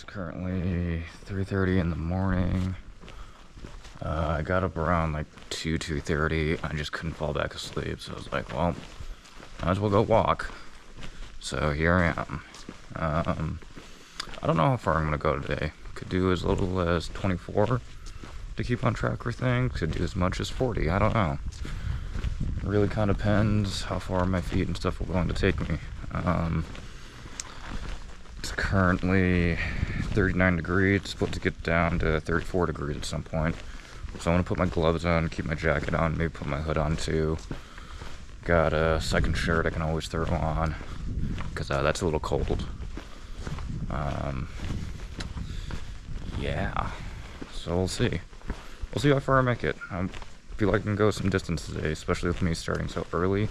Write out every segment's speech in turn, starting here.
Currently 3:30 in the morning. I got up around like 2:30. I just couldn't fall back asleep, so I was like, well, might as well go walk. So here I am. I don't know how far I'm gonna go today. Could do as little as 24 to keep on track for things. Could do as much as 40. I don't know. It really kind of depends how far my feet and stuff are going to take me. It's currently 39 degrees. It's supposed to get down to 34 degrees at some point. So I'm gonna put my gloves on, keep my jacket on, maybe put my hood on too. Got a second shirt I can always throw on, because that's a little cold. Yeah, so we'll see. We'll see how far I make it. I feel like I can go some distance today, especially with me starting so early.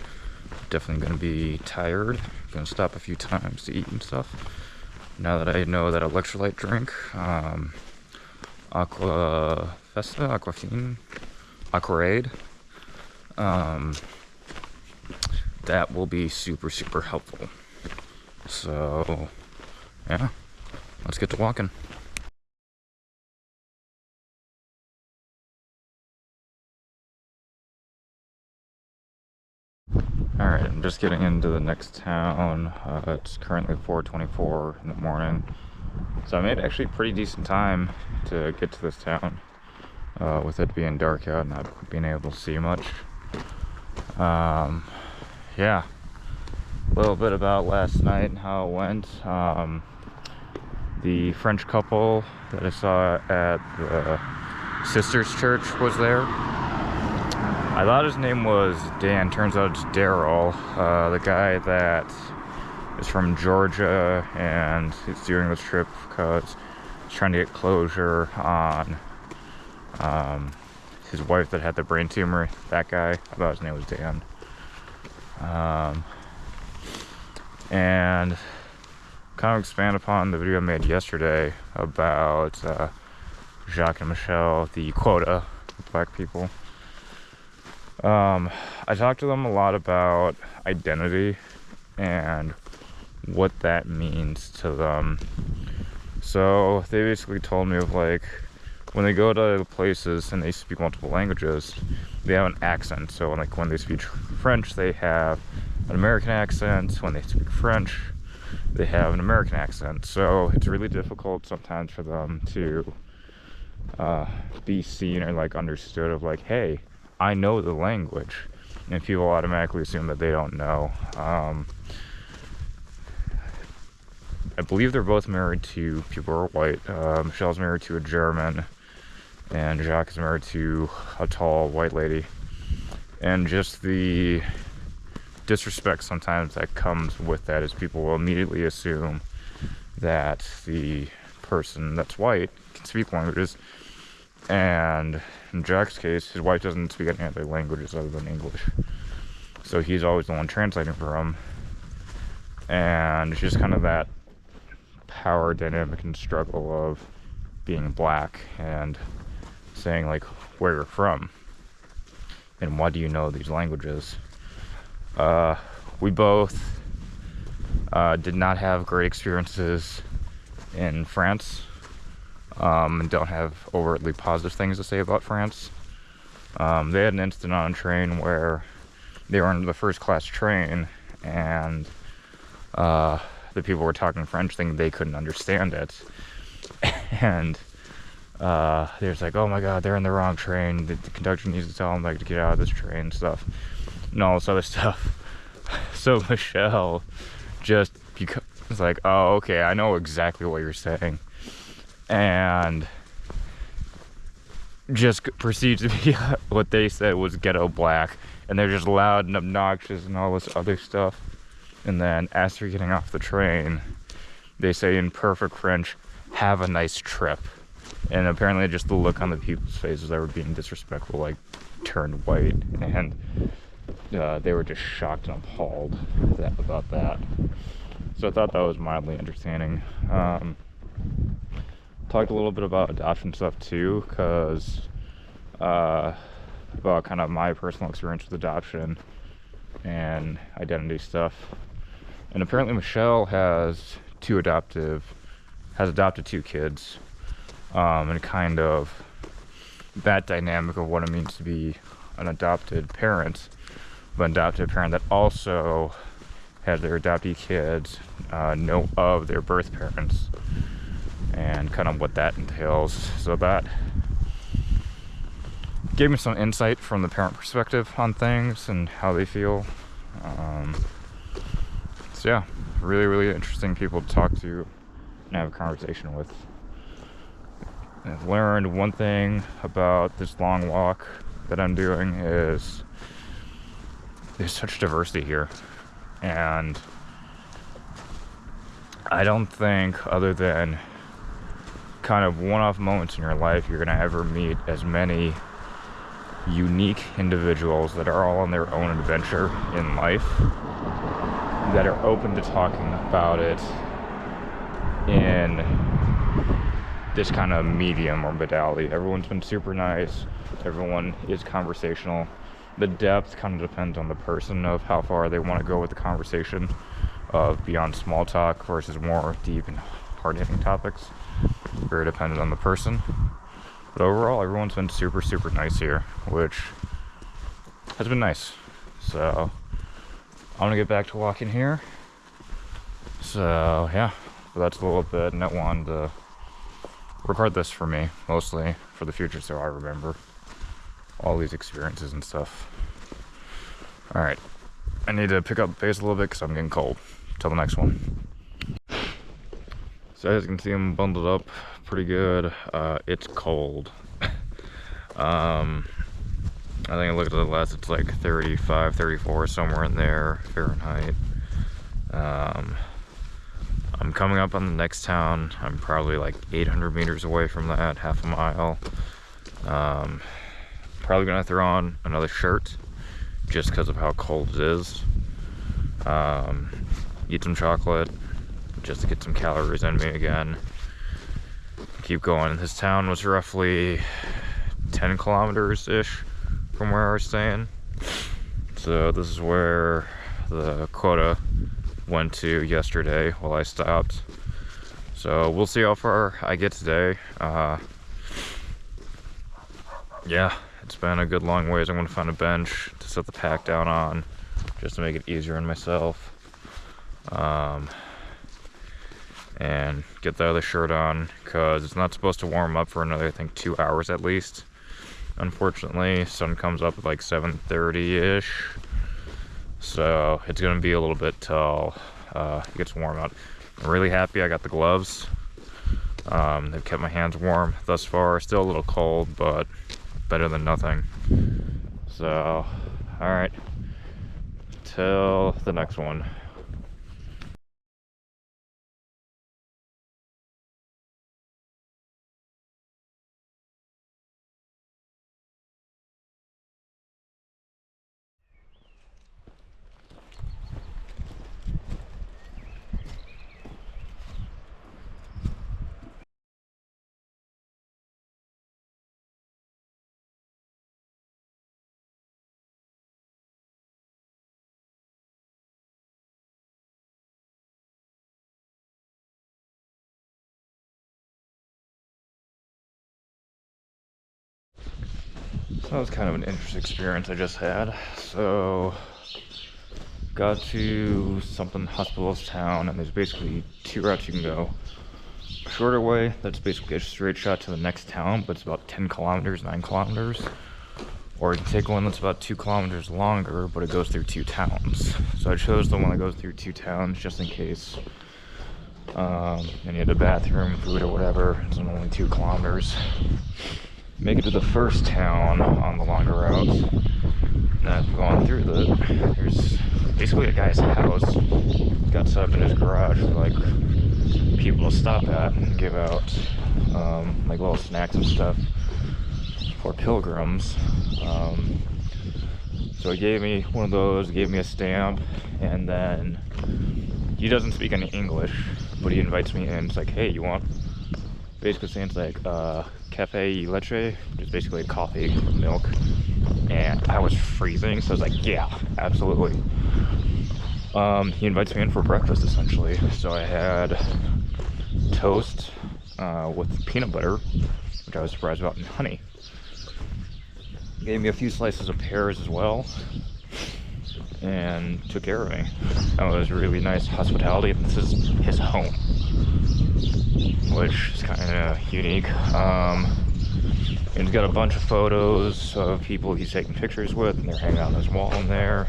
Definitely gonna be tired. Gonna stop a few times to eat and stuff. Now that I know that electrolyte drink, Aquarade, that will be super helpful. So, yeah, let's get to walking. Alright, I'm just getting into the next town. It's currently 4:24 in the morning. So I made actually pretty decent time to get to this town, with it being dark out and not being able to see much. Yeah, a little bit about last night and how it went. The French couple that I saw at the Sisters Church was there. I thought his name was Dan. Turns out it's Daryl, the guy that is from Georgia, and he's doing this trip because he's trying to get closure on his wife that had the brain tumor. That guy. I thought his name was Dan. And kind of expand upon the video I made yesterday about Jacques and Michelle, the quota of black people. I talked to them a lot about identity and what that means to them. So they basically told me of like, when they go to places and they speak multiple languages, they have an accent. So like when they speak French, they have an American accent. When they speak French, they have an American accent. So it's really difficult sometimes for them to be seen or like understood of like, hey, I know the language, and people automatically assume that they don't know. I believe they're both married to people who are white. Michelle's married to a German, and Jacques is married to a tall white lady. And just the disrespect sometimes that comes with that is people will immediately assume that the person that's white can speak languages. And in Jack's case, his wife doesn't speak any other languages other than English. So he's always the one translating for him. And it's just kind of that power dynamic and struggle of being black and saying like where you're from and why do you know these languages. We both did not have great experiences in France. And don't have overtly positive things to say about France. They had an incident on a train where they were in the first class train, and the people were talking French thinking they couldn't understand it. And they was like, oh my god, they're in the wrong train. The conductor needs to tell them like to get out of this train and stuff. And all this other stuff. So Michelle just was like, oh, okay, I know exactly what you're saying. And just proceeds to be what they said was ghetto black, and they're just loud and obnoxious and all this other stuff. And then after getting off the train, they say in perfect French, have a nice trip. And apparently just the look on the people's faces that were being disrespectful like turned white, and they were just shocked and appalled about that. So I thought that was mildly entertaining. Talked a little bit about adoption stuff too, because about kind of my personal experience with adoption and identity stuff. And apparently Michelle has two adoptive has adopted 2 kids, and kind of that dynamic of what it means to be an adopted parent, but an adopted parent that also has their adoptee kids know of their birth parents, and kind of what that entails. So that gave me some insight from the parent perspective on things and how they feel. So yeah, really interesting people to talk to and have a conversation with. And I've learned one thing about this long walk that I'm doing is there's such diversity here, and I don't think, other than kind of one-off moments in your life, you're gonna ever meet as many unique individuals that are all on their own adventure in life, that are open to talking about it in this kind of medium or modality. Everyone's been super nice, everyone is conversational. The depth kind of depends on the person of how far they want to go with the conversation, of beyond small talk versus more deep and hard-hitting topics. Very dependent on the person. But overall, everyone's been super nice here, which has been nice. So I'm gonna get back to walking here. So yeah, but that's a little bit, and I wanted to record this for me, mostly for the future, so I remember all these experiences and stuff. Alright, I need to pick up the pace a little bit because I'm getting cold. Till the next one. So as you can see, I'm bundled up pretty good. It's cold. I think I looked at it last, it's like 35, 34, somewhere in there, Fahrenheit. I'm coming up on the next town. I'm probably like 800 meters away from that, half a mile. Probably gonna throw on another shirt just because of how cold it is. Eat some chocolate just to get some calories in me again. Keep going. This town was roughly 10 kilometers ish from where I was staying. So this is where the quota went to yesterday while I stopped. So we'll see how far I get today. Yeah, it's been a good long ways. I'm gonna find a bench to set the pack down on just to make it easier on myself. And get the other shirt on because it's not supposed to warm up for another, I think, 2 hours at least. Unfortunately, sun comes up at like 7:30-ish, so it's gonna be a little bit till it gets warm out. I'm really happy I got the gloves. They've kept my hands warm thus far. Still a little cold, but better than nothing. So, all right, till the next one. So that was kind of an interesting experience I just had. So, got to something hospitals town, and there's basically 2 routes you can go. A shorter way, that's basically a straight shot to the next town, but it's about 10 kilometers, 9 kilometers. Or you can take one that's about 2 kilometers longer, but it goes through 2 towns. So I chose the one that goes through 2 towns just in case I need a bathroom, food, or whatever. It's only 2 kilometers. Make it to the first town on the longer route. And I've gone through there's basically a guy's house. He's got set up in his garage for like people to stop at and give out like little snacks and stuff for pilgrims. So he gave me one of those, gave me a stamp, and then he doesn't speak any English, but he invites me in. It's like, hey, you want, basically saying it's like cafe y leche, which is basically coffee with milk. And I was freezing, so I was like, yeah, absolutely. He invites me in for breakfast essentially. So I had toast with peanut butter, which I was surprised about, and honey. Gave me a few slices of pears as well, and took care of me. That was really nice hospitality. This is his home, which is kind of unique. And he's got a bunch of photos of people he's taking pictures with, and they're hanging on his wall in there.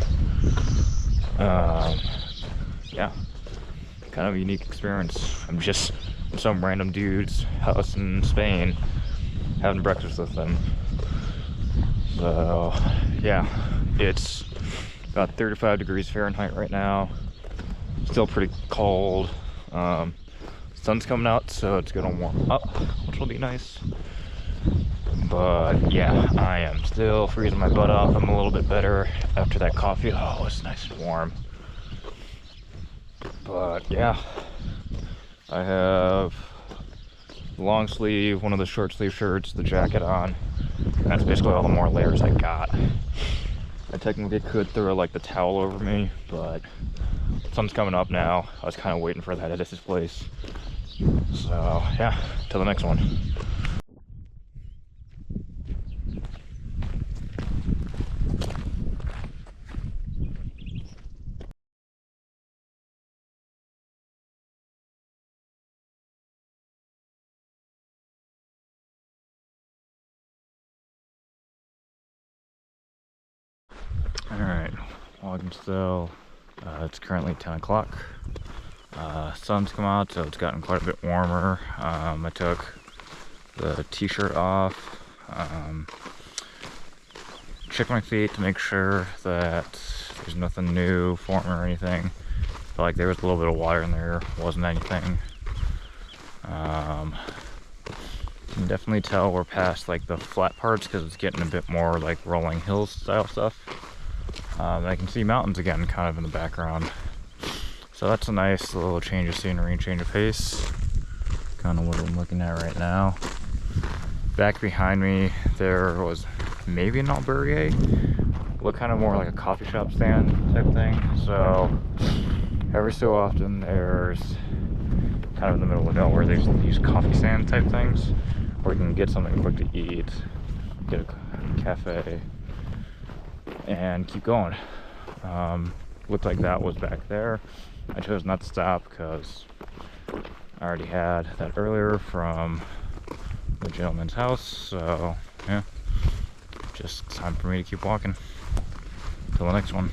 Yeah, kind of a unique experience. I'm just in some random dude's house in Spain, having breakfast with them. So, yeah, it's about 35 degrees Fahrenheit right now. Still pretty cold. Sun's coming out, so it's gonna warm up, which will be nice. But yeah, I am still freezing my butt off. I'm a little bit better after that coffee. Oh, it's nice and warm. But yeah, I have the long sleeve, one of the short sleeve shirts, the jacket on. That's basically all the more layers I got. I technically could throw like the towel over me, but the sun's coming up now. I was kind of waiting for that at this place. So yeah, till the next one. Alright, walking still. It's currently 10 o'clock. Sun's come out, so it's gotten quite a bit warmer. I took the t-shirt off, checked my feet to make sure that there's nothing new forming or anything. Felt like there was a little bit of water in there, wasn't anything. You can definitely tell we're past like the flat parts because it's getting a bit more like rolling hills style stuff. I can see mountains again kind of in the background. So that's a nice little change of scenery and change of pace. Kind of what I'm looking at right now. Back behind me there was maybe an albergue. Looked kind of more like a coffee shop stand type thing. So every so often there's kind of in the middle of nowhere there's these coffee stand type things where you can get something quick to eat, get a cafe, and keep going. Looked like that was back there. I chose not to stop because I already had that earlier from the gentleman's house. So yeah, just time for me to keep walking till the next one.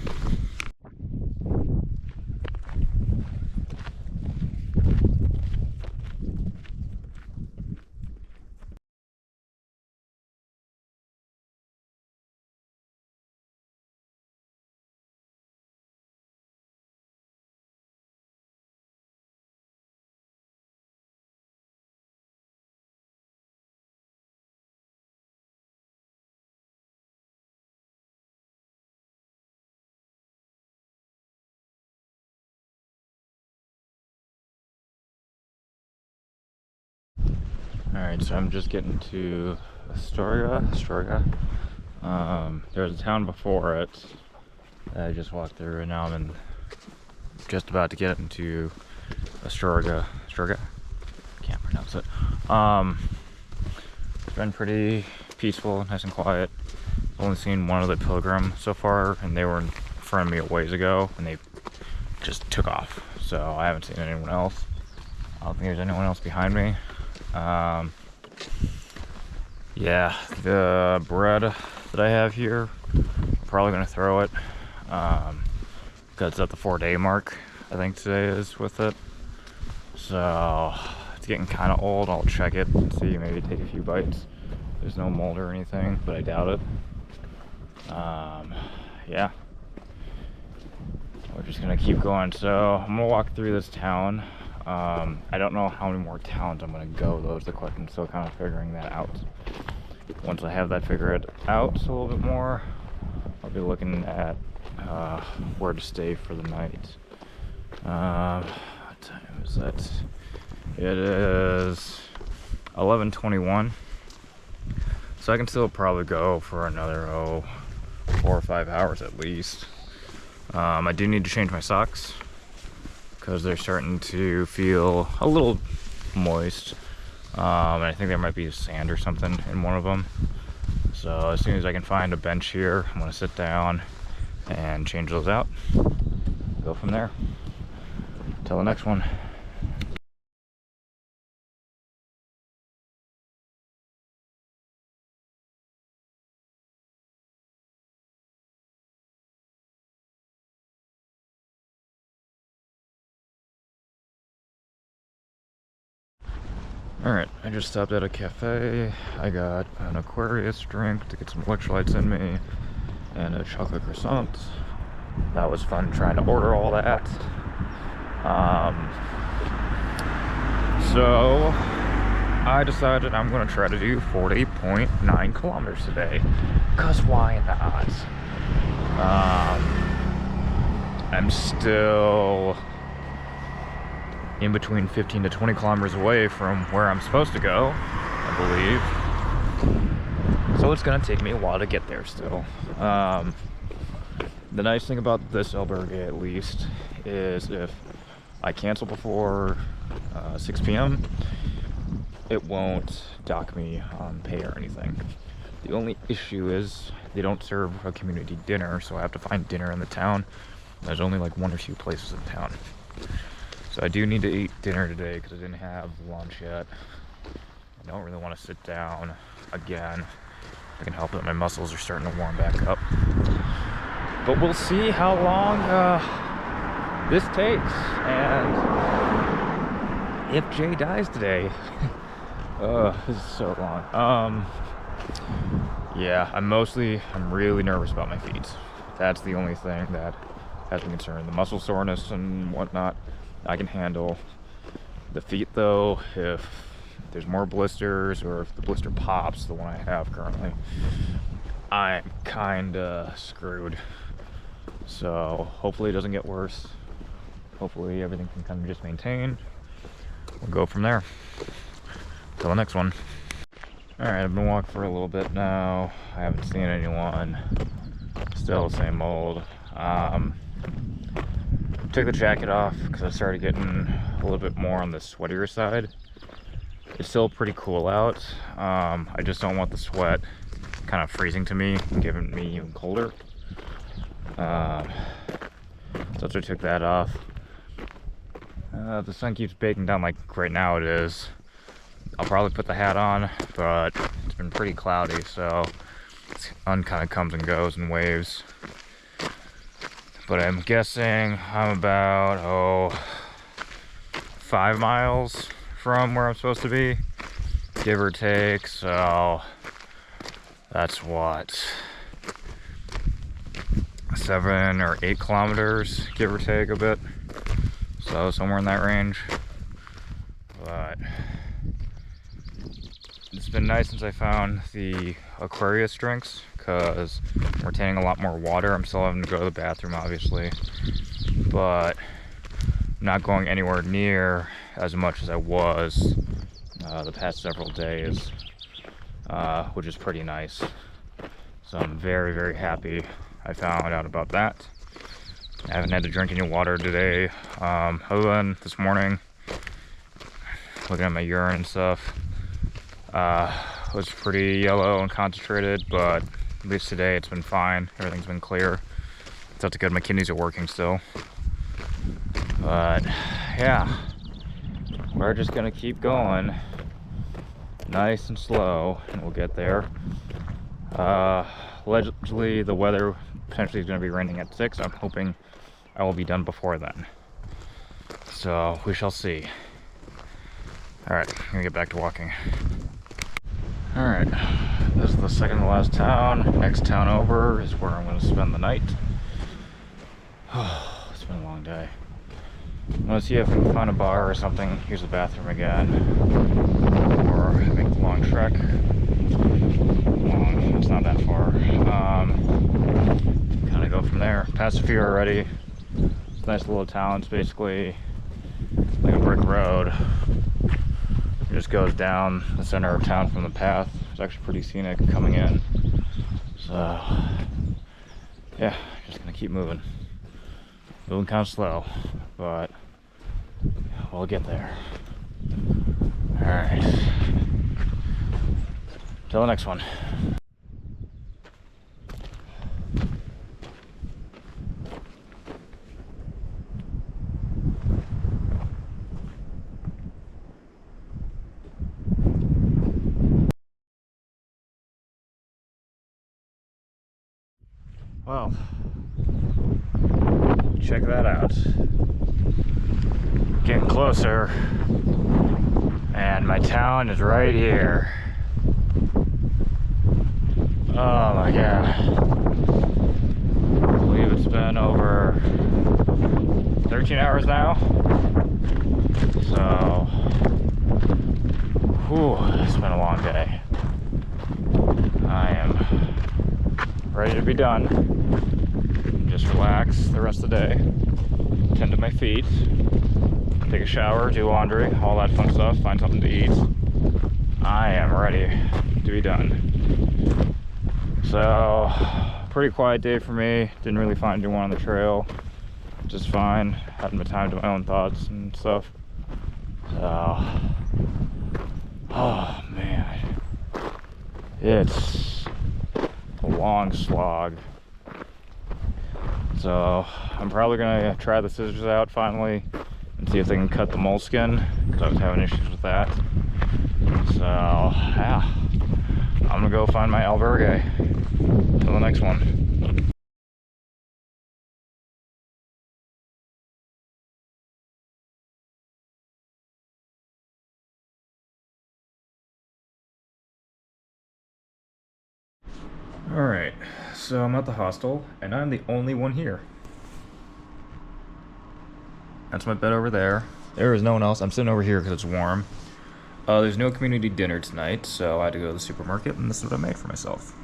Alright, so I'm just getting to Astorga. There was a town before it that I just walked through, and now I'm just about to get into Astorga. Can't pronounce it. It's been pretty peaceful, nice and quiet. I've only seen one other pilgrim so far, and they were in front of me a ways ago, and they just took off. So I haven't seen anyone else. I don't think there's anyone else behind me. Yeah, the bread that I have here, I'm probably gonna throw it, because it's at the 4-day mark, I think today is with it. So it's getting kind of old. I'll check it and see, maybe take a few bites. There's no mold or anything, but I doubt it. Yeah, we're just gonna keep going. So I'm gonna walk through this town. I don't know how many more towns I'm gonna go though is the question, so kind of figuring that out. Once I have that figured out a little bit more, I'll be looking at where to stay for the night. What time is that? It is 11:21, so I can still probably go for another 4 or 5 hours at least. I do need to change my socks because they're starting to feel a little moist. And I think there might be sand or something in one of them. So as soon as I can find a bench here, I'm gonna sit down and change those out. Go from there. Till the next one. Alright, I just stopped at a cafe. I got an Aquarius drink to get some electrolytes in me and a chocolate croissant. That was fun trying to order all that. So I decided I'm going to try to do 40.9 kilometers today. Cause why not? I'm still in between 15 to 20 kilometers away from where I'm supposed to go, I believe. So it's gonna take me a while to get there still. The nice thing about this albergue, at least, is if I cancel before 6 p.m., it won't dock me on pay or anything. The only issue is they don't serve a community dinner, so I have to find dinner in the town. There's only like 1 or 2 places in town. So I do need to eat dinner today because I didn't have lunch yet. I don't really want to sit down again. If I can help it, my muscles are starting to warm back up. But we'll see how long this takes, and if Jay dies today. This is so long. Yeah, I'm really nervous about my feet. That's the only thing that has me concerned. The muscle soreness and whatnot, I can handle. The feet though, if there's more blisters or if the blister pops, the one I have currently, I'm kinda screwed. So hopefully it doesn't get worse. Hopefully everything can kind of just maintain. We'll go from there. Till the next one. Alright, I've been walking for a little bit now. I haven't seen anyone. Still the same old. Took the jacket off because I started getting a little bit more on the sweatier side. It's still pretty cool out. I just don't want the sweat kind of freezing to me and giving me even colder. So after I took that off, the sun keeps baking down like right now it is. I'll probably put the hat on, but it's been pretty cloudy, so the sun kind of comes and goes in waves. But I'm guessing I'm about 5 miles from where I'm supposed to be, give or take. So that's what, 7 or 8 kilometers, give or take a bit. So somewhere in that range. But it's been nice since I found the Aquarius drinks, because I'm retaining a lot more water. I'm still having to go to the bathroom, obviously, but I'm not going anywhere near as much as I was the past several days, which is pretty nice. So I'm very, very happy I found out about that. I haven't had to drink any water today, other than this morning, looking at my urine and stuff. Was pretty yellow and concentrated, but at least today it's been fine. Everything's been clear. That's good. My kidneys are working still. But yeah, we're just gonna keep going nice and slow and we'll get there. Allegedly the weather potentially is going to be raining at 6. I'm hoping I will be done before then, so we shall see. Alright, I'm gonna get back to walking. Alright, this is the second to last town. Next town over is where I'm going to spend the night. Oh, it's been a long day. I'm going to see if I can find a bar or something, use the bathroom again, or make the long trek. Long, it's not that far. Kind of go from there. Passed a few already. It's a nice little town. It's basically like a brick road. It just goes down the center of town from the path. It's actually pretty scenic coming in. So yeah, just gonna keep moving. Moving kind of slow, but we'll get there. Alright. Till the next one. Well, check that out. Getting closer, and my town is right here. Oh my god. I believe it's been over 13 hours now. So, whew, it's been a long day. I am ready to be done. Just relax the rest of the day. Tend to my feet. Take a shower, do laundry, all that fun stuff. Find something to eat. I am ready to be done. So, pretty quiet day for me. Didn't really find anyone on the trail. Just fine. Had my time to my own thoughts and stuff. So, oh man. It's a long slog. So, I'm probably gonna try the scissors out finally and see if they can cut the moleskin, because I was having issues with that. So, yeah. I'm gonna go find my albergue. Till the next one. Alright, so I'm at the hostel, and I'm the only one here. That's my bed over there. There is no one else. I'm sitting over here because it's warm. There's no community dinner tonight, so I had to go to the supermarket, and this is what I made for myself.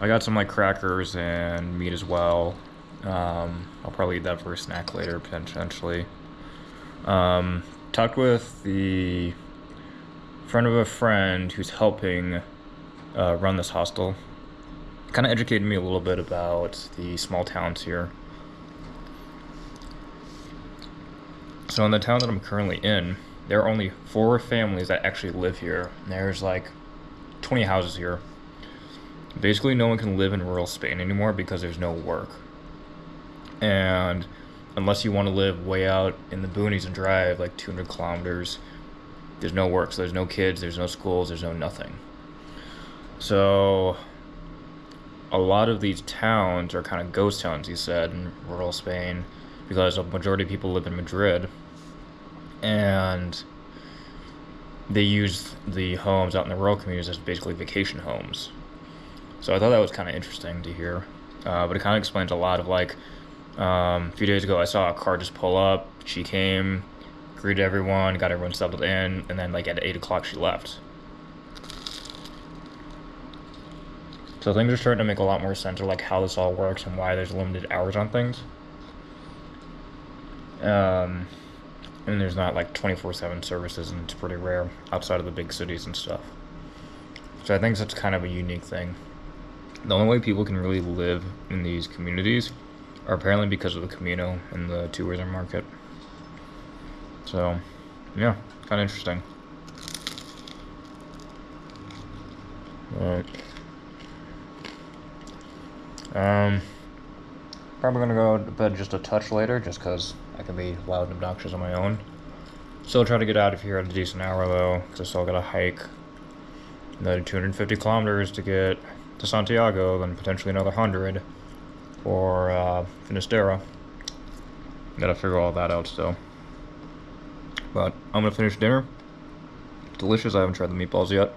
I got some like crackers and meat as well. I'll probably eat that for a snack later, potentially. Talked with the friend of a friend who's helping run this hostel. Kind of educated me a little bit about the small towns here. So in the town that I'm currently in, there are only 4 families that actually live here. There's like 20 houses here. Basically, no one can live in rural Spain anymore because there's no work. And unless you want to live way out in the boonies and drive like 200 kilometers, there's no work. So there's no kids, there's no schools, there's no nothing. So a lot of these towns are kind of ghost towns, he said, in rural Spain, because a majority of people live in Madrid. And they use the homes out in the rural communities as basically vacation homes. So I thought that was kind of interesting to hear. But it kind of explains a lot of like, a few days ago I saw a car just pull up. She came, greeted everyone, got everyone settled in, and then like at 8 o'clock she left. So things are starting to make a lot more sense of like how this all works and why there's limited hours on things. And there's not like 24/7 services, and it's pretty rare outside of the big cities and stuff. So I think that's kind of a unique thing. The only way people can really live in these communities are apparently because of the Camino and the tourism market. So, yeah, kind of interesting. Right. Probably gonna go to bed just a touch later, just because I can be loud and obnoxious on my own. Still try to get out of here at a decent hour though, because I still gotta hike another 250 kilometers to get to Santiago, then potentially another 100 for Finisterre. Gotta figure all that out still. But I'm gonna finish dinner. Delicious. I haven't tried the meatballs yet.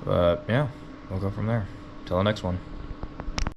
But yeah, we'll go from there. Till the next one.